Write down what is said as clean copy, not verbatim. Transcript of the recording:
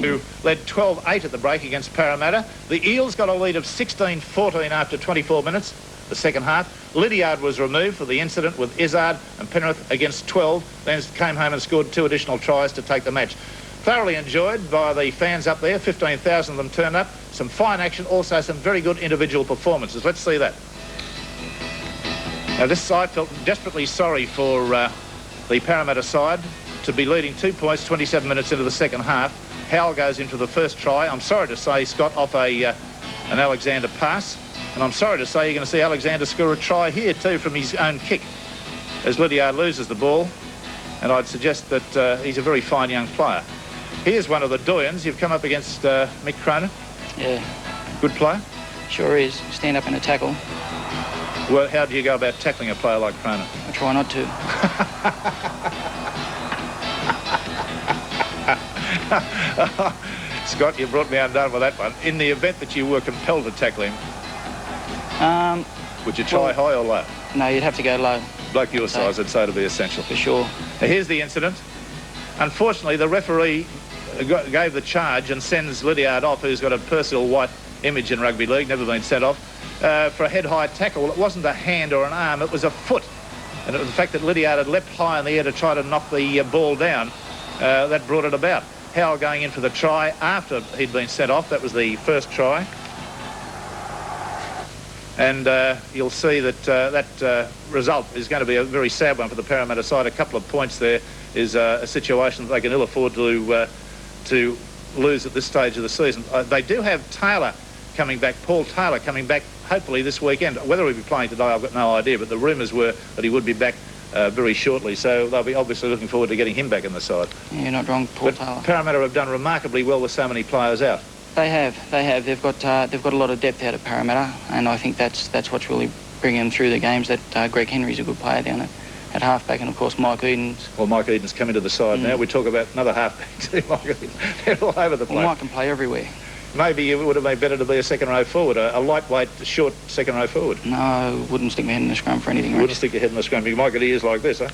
who led 12-8 at the break against Parramatta. The Eels got a lead of 16-14 after 24 minutes, the second half. Lydiard was removed for the incident with Izzard and Penrith against 12, then came home and scored 2 additional tries to take the match. Thoroughly enjoyed by the fans up there, 15,000 of them turned up. Some fine action, also some very good individual performances. Let's see that. Now this side felt desperately sorry for the Parramatta side to be leading 2 points 27 minutes into the second half. Howell goes into the first try. I'm sorry to say, Scott, off an Alexander pass. And I'm sorry to say you're going to see Alexander score a try here too from his own kick as Lydiard loses the ball. And I'd suggest that he's a very fine young player. Here's one of the doyens. You've come up against Mick Cronin. Yeah. Good player? Sure is. Stand up in a tackle. Well, how do you go about tackling a player like Cronin? I try not to. Scott, you brought me undone with that one. In the event that you were compelled to tackle him, would you try high or low? No, you'd have to go low. Bloke your size, I'd say to be essential. For sure. Now, here's the incident. Unfortunately, the referee gave the charge and sends Lydiard off, who's got a personal white image in rugby league, never been sent off, for a head-high tackle. It wasn't a hand or an arm, it was a foot. And it was the fact that Lydiard had leapt high in the air to try to knock the ball down that brought it about. Howell going in for the try after he'd been sent off. That was the first try. And you'll see that that result is going to be a very sad one for the Parramatta side. A couple of points there is a situation that they can ill afford to lose at this stage of the season. They do have Taylor coming back, Paul Taylor coming back hopefully this weekend. Whether he'll be playing today, I've got no idea, but the rumours were that he would be back very shortly, so they'll be obviously looking forward to getting him back in the side. Yeah, you're not wrong, Paul Taylor. Parramatta have done remarkably well with so many players out. They have. They've got a lot of depth out at Parramatta, and I think that's what's really bringing them through the games. That Greg Henry's a good player down at halfback, and of course Mike Eden's. Well, Mike Eden's come into the side now. We talk about another halfback too, Mike Eden. They're all over the place. Well, Mike can play everywhere. Maybe it would have been better to be a second row forward, a lightweight, short second row forward. No, wouldn't stick my head in the scrum for anything. Wouldn't stick your head in the scrum. You might get ears like this, huh?